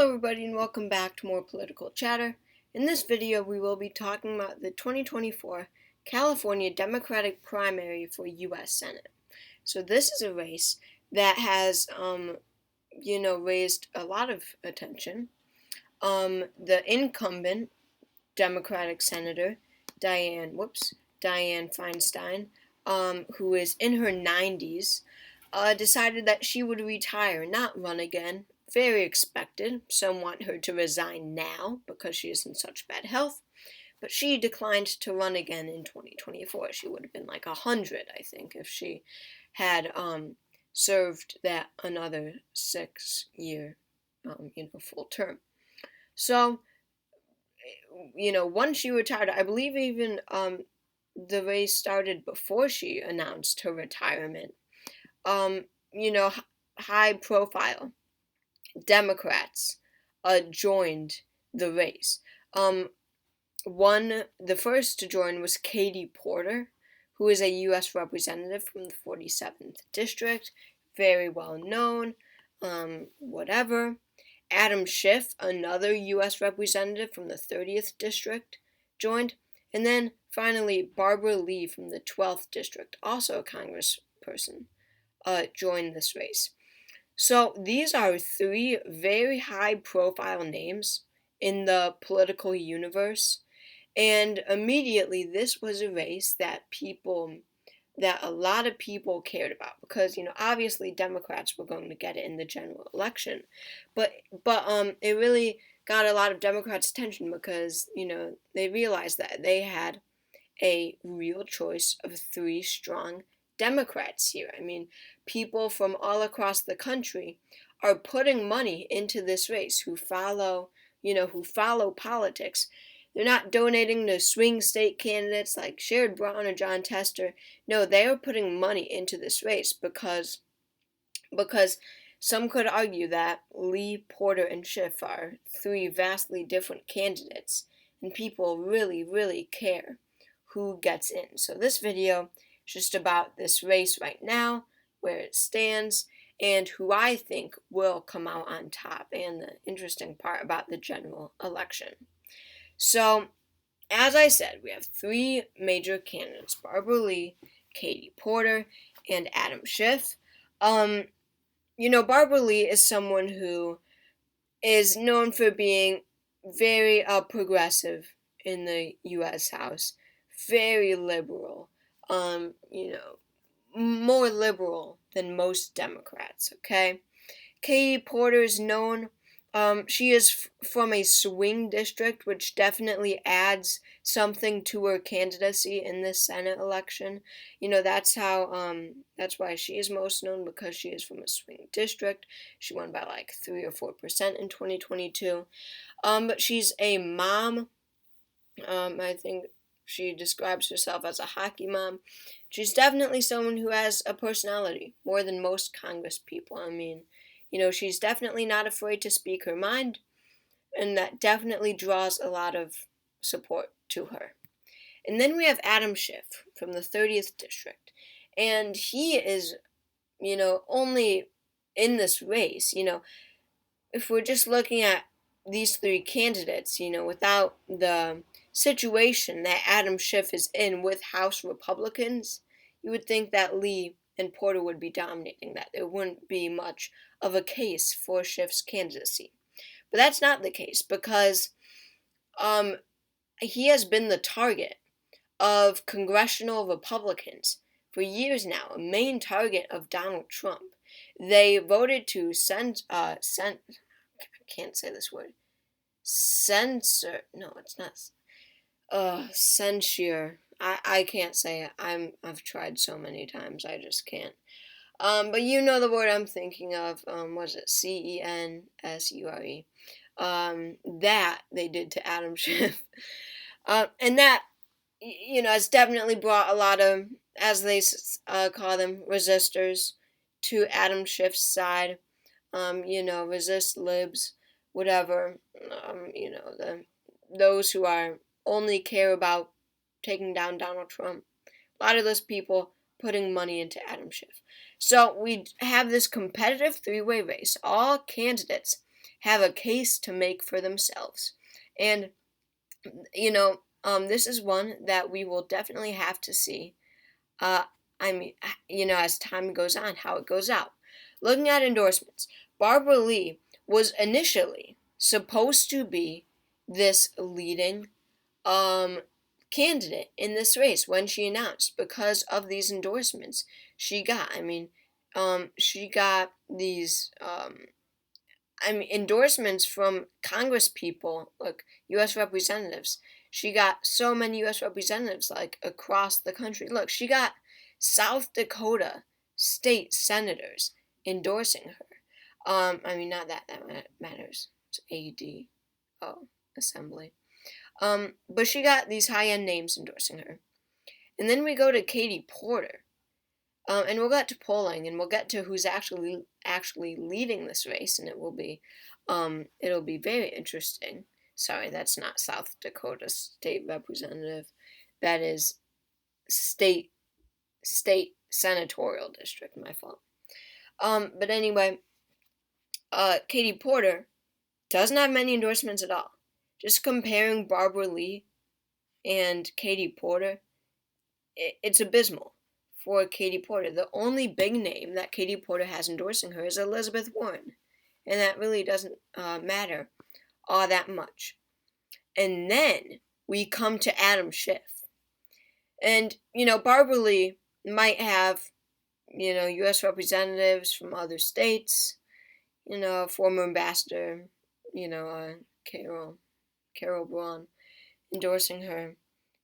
Hello everybody and welcome back to more political chatter. In this video we will be talking about the 2024 California Democratic primary for U.S. Senate. So this is a race that has raised a lot of attention. The incumbent Democratic Senator Dianne Feinstein, who is in her 90s, decided that she would retire, not run again. Very expected. Some want her to resign now because she is in such bad health, but she declined to run again in 2024. She would have been like 100, I think, if she had served that another 6-year, full term. So, once she retired, I believe even the race started before she announced her retirement. High profile Democrats joined the race. The first to join was Katie Porter, who is a U.S. representative from the 47th District, very well known, whatever. Adam Schiff, another U.S. representative from the 30th District, joined. And then, finally, Barbara Lee from the 12th District, also a congressperson, joined this race. So these are three very high-profile names in the political universe, and immediately this was a race that a lot of people cared about because obviously Democrats were going to get it in the general election, but it really got a lot of Democrats' attention because they realized that they had a real choice of three strong Democrats here. I mean, people from all across the country are putting money into this race who follow politics. They're not donating to swing state candidates like Sherrod Brown or John Tester. No, they are putting money into this race because some could argue that Lee, Porter, and Schiff are three vastly different candidates, and people really, really care who gets in. So this video is just about this race right now, where it stands, and who I think will come out on top, and the interesting part about the general election. So, as I said, we have three major candidates: Barbara Lee, Katie Porter, and Adam Schiff. Barbara Lee is someone who is known for being very progressive in the U.S. House, very liberal, more liberal than most Democrats, okay? Katie Porter is known, she is from a swing district, which definitely adds something to her candidacy in this Senate election. That's why she is most known, because she is from a swing district. She won by like 3 or 4% in 2022. But she's a mom. I think she describes herself as a hockey mom. She's definitely someone who has a personality, more than most Congress people. I mean, she's definitely not afraid to speak her mind, and that definitely draws a lot of support to her. And then we have Adam Schiff from the 30th District, and he is, only in this race. If we're just looking at these three candidates, without the situation that Adam Schiff is in with House Republicans, you would think that Lee and Porter would be dominating, that there wouldn't be much of a case for Schiff's candidacy. But that's not the case, because he has been the target of congressional Republicans for years now, a main target of Donald Trump. They voted to I can't say this word. Censure. I can't say it. I've tried so many times, I just can't. But you know the word I'm thinking of. Was it censure? That they did to Adam Schiff. And that, has definitely brought a lot of, as they call them, resistors to Adam Schiff's side. Resist libs, whatever. Those who only care about taking down Donald Trump. A lot of those people putting money into Adam Schiff. So we have this competitive three-way race. All candidates have a case to make for themselves. And, this is one that we will definitely have to see. Uh, I mean, as time goes on, how it goes out. Looking at endorsements, Barbara Lee was initially supposed to be this leading um, candidate in this race when she announced because of these endorsements she got. She got these endorsements from Congress people, like U.S. representatives. She got so many U.S. representatives, like, across the country. Look, she got South Dakota state senators endorsing her. Not that matters. It's AD. Oh, Assembly. But she got these high-end names endorsing her. And then we go to Katie Porter. And we'll get to polling, and we'll get to who's actually leading this race, and it'll be very interesting. Sorry, that's not South Dakota state representative. That is state senatorial district. My fault. But anyway, Katie Porter doesn't have many endorsements at all. Just comparing Barbara Lee and Katie Porter, it's abysmal for Katie Porter. The only big name that Katie Porter has endorsing her is Elizabeth Warren, and that really doesn't matter all that much. And then we come to Adam Schiff. And, Barbara Lee might have, U.S. representatives from other states, former ambassador, Carol Braun endorsing her.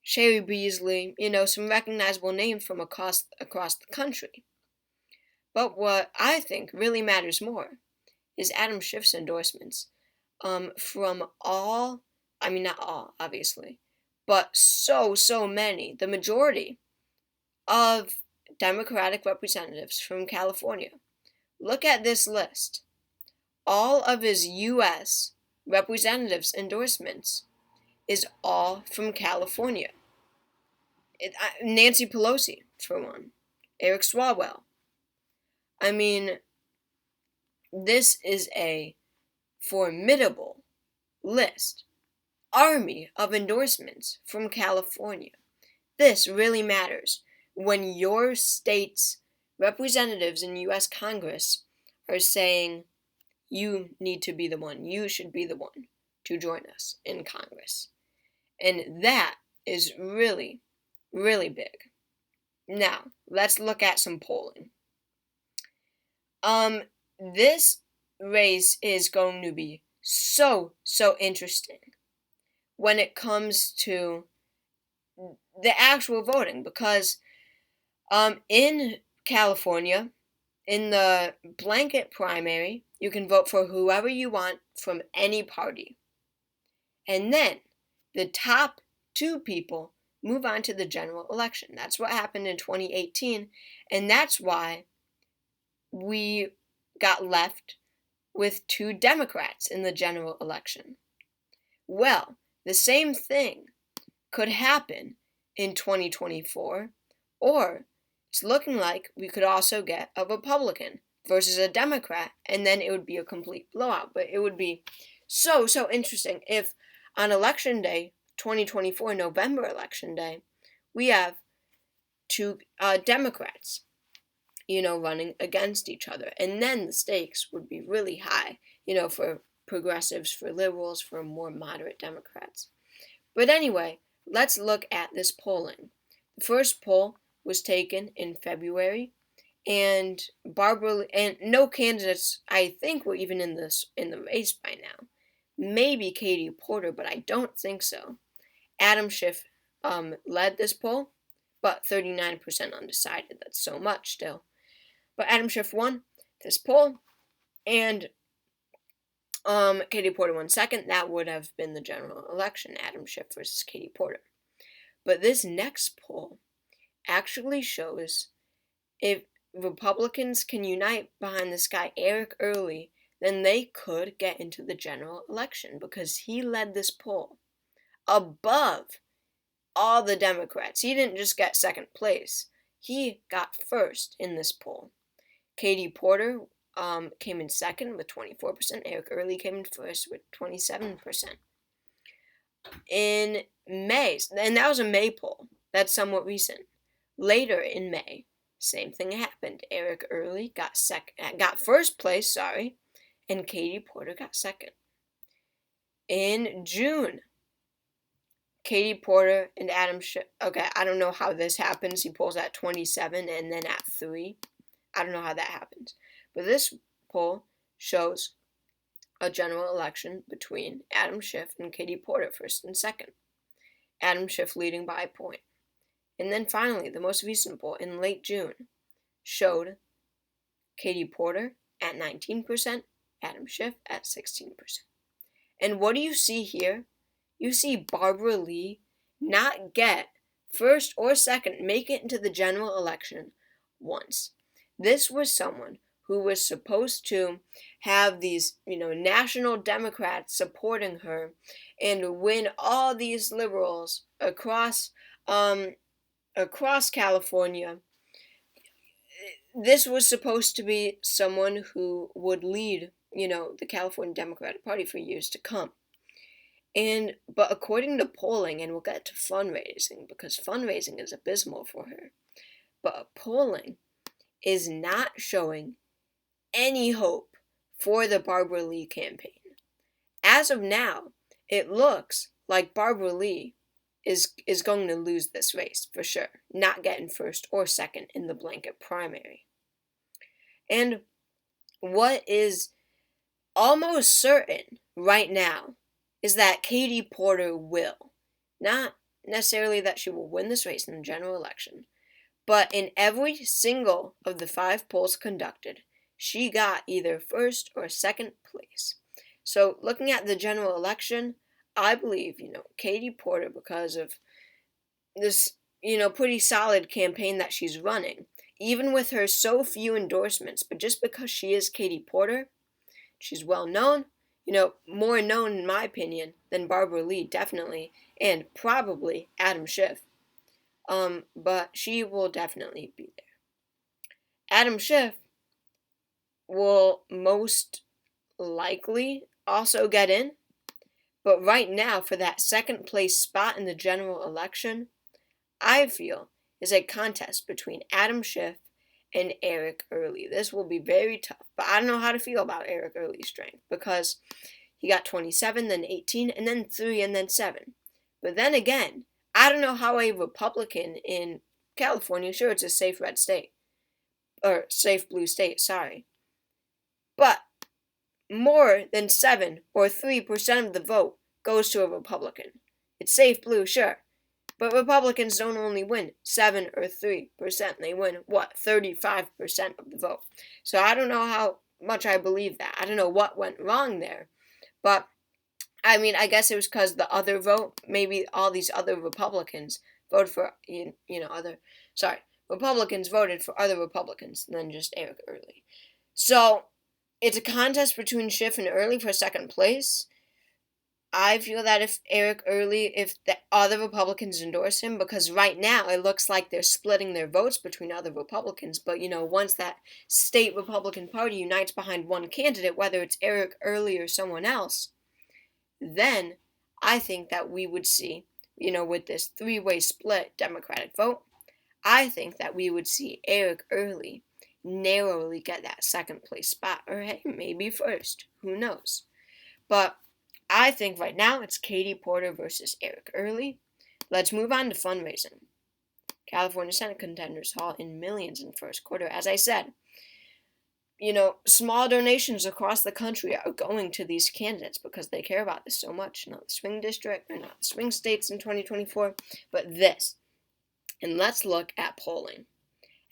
Sherry Beasley, some recognizable names from across the country. But what I think really matters more is Adam Schiff's endorsements from all, not all, obviously, but so many, the majority of Democratic representatives from California. Look at this list. All of his U.S. representatives' endorsements is all from California. Nancy Pelosi, for one. Eric Swalwell. This is a formidable list. Army of endorsements from California. This really matters when your state's representatives in U.S. Congress are saying you need to be the one, you should be the one to join us in Congress. And that is really, really big. Now, let's look at some polling. This race is going to be so interesting when it comes to the actual voting, because in California, in the blanket primary, you can vote for whoever you want from any party. And then the top two people move on to the general election. That's what happened in 2018, and that's why we got left with 2 Democrats in the general election. Well, the same thing could happen in 2024, or it's looking like we could also get a Republican versus a Democrat, and then it would be a complete blowout. But it would be so interesting if on election day, 2024, November election day, we have 2 Democrats, running against each other. And then the stakes would be really high, for progressives, for liberals, for more moderate Democrats. But anyway, let's look at this polling. The first poll was taken in February, and no candidates, I think, were even in the race by now. Maybe Katie Porter, but I don't think so. Adam Schiff led this poll, but 39% undecided. That's so much still. But Adam Schiff won this poll, and Katie Porter won second. That would have been the general election, Adam Schiff versus Katie Porter. But this next poll actually shows if Republicans can unite behind this guy, Eric Early, then they could get into the general election, because he led this poll above all the Democrats. He didn't just get second place. He got first in this poll. Katie Porter came in second with 24%. Eric Early came in first with 27%. In May, and that was a May poll. That's somewhat recent. Later in May, same thing happened. Eric Early got first place, and Katie Porter got second. In June, Katie Porter and Adam Schiff. Okay, I don't know how this happens. He polls at 27 and then at 3. I don't know how that happens. But this poll shows a general election between Adam Schiff and Katie Porter, first and second. Adam Schiff leading by a point. And then finally, the most recent poll in late June showed Katie Porter at 19%, Adam Schiff at 16%. And what do you see here? You see Barbara Lee not get first or second, make it into the general election once. This was someone who was supposed to have these, national Democrats supporting her and win all these liberals across California. This was supposed to be someone who would lead, the California Democratic Party for years to come. But according to polling, and we'll get to fundraising because fundraising is abysmal for her, but polling is not showing any hope for the Barbara Lee campaign. As of now, it looks like Barbara Lee is going to lose this race for sure, not getting first or second in the blanket primary. And what is almost certain right now is that Katie Porter will. Not necessarily that she will win this race in the general election, but in every single of the 5 polls conducted, she got either first or second place. So looking at the general election, I believe, Katie Porter, because of this, pretty solid campaign that she's running, even with her so few endorsements, but just because she is Katie Porter, she's well known, more known in my opinion than Barbara Lee, definitely, and probably Adam Schiff. But she will definitely be there. Adam Schiff will most likely also get in, but right now, for that second place spot in the general election, I feel is a contest between Adam Schiff and Eric Early. This will be very tough, but I don't know how to feel about Eric Early's strength because he got 27, then 18, and then 3, and then 7. But then again, I don't know how a Republican in California, sure, it's a safe red state, or safe blue state, but more than 7 or 3% of the vote goes to a Republican. It's safe blue, sure. But Republicans don't only win 7 or 3%. They win, 35% of the vote. So I don't know how much I believe that. I don't know what went wrong there. But, I guess it was because the other vote, maybe all these other Republicans voted for, Republicans voted for other Republicans than just Eric Early. So it's a contest between Schiff and Early for second place. I feel that if the other Republicans endorse him, because right now it looks like they're splitting their votes between other Republicans, but once that state Republican Party unites behind one candidate, whether it's Eric Early or someone else, then I think that we would see, with this 3-way split Democratic vote, I think that we would see Eric Early narrowly get that second place spot, or hey, maybe first, who knows. But I think right now it's Katie Porter versus Eric Early. Let's move on to fundraising. California Senate contenders haul in millions in first quarter. As I said, small donations across the country are going to these candidates because they care about this so much. Not the swing district, or not the swing states in 2024, but this. And let's look at polling.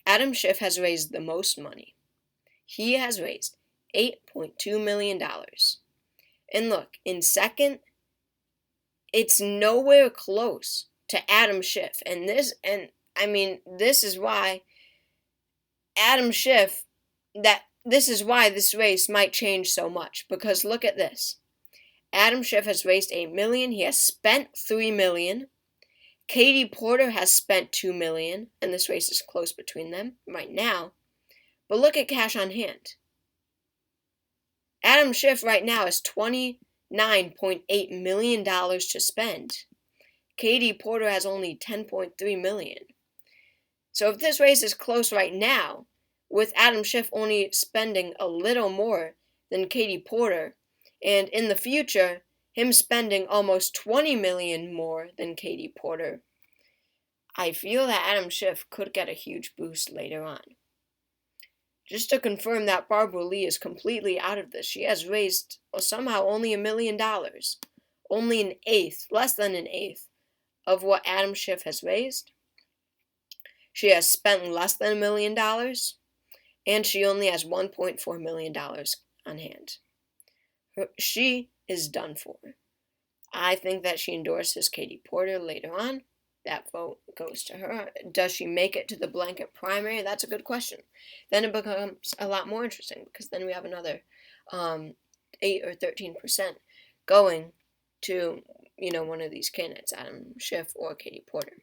Adam Schiff has raised the most money. He has raised $8.2 million. And look, in second, it's nowhere close to Adam Schiff. This is why Adam Schiff, this is why this race might change so much. Because look at this. Adam Schiff has raised $8 million. He has spent $3 million. Katie Porter has spent $2 million. And this race is close between them right now. But look at cash on hand. Adam Schiff right now has $29.8 million to spend. Katie Porter has only $10.3 million. So if this race is close right now, with Adam Schiff only spending a little more than Katie Porter, and in the future, him spending almost $20 million more than Katie Porter, I feel that Adam Schiff could get a huge boost later on. Just to confirm that Barbara Lee is completely out of this, she has raised somehow only $1 million. Only an eighth, less than an eighth, of what Adam Schiff has raised. She has spent less than $1 million, and she only has $1.4 million on hand. She is done for. I think that she endorses Katie Porter later on. That vote goes to her. Does she make it to the blanket primary? That's a good question. Then it becomes a lot more interesting because then we have another 8 or 13% going to one of these candidates, Adam Schiff or Katie Porter.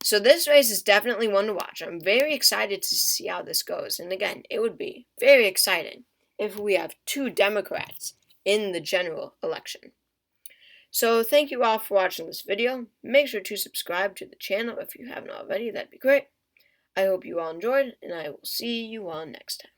So this race is definitely one to watch. I'm very excited to see how this goes. And again, it would be very exciting if we have 2 Democrats in the general election. So thank you all for watching this video. Make sure to subscribe to the channel if you haven't already. That'd be great. I hope you all enjoyed, and I will see you all next time.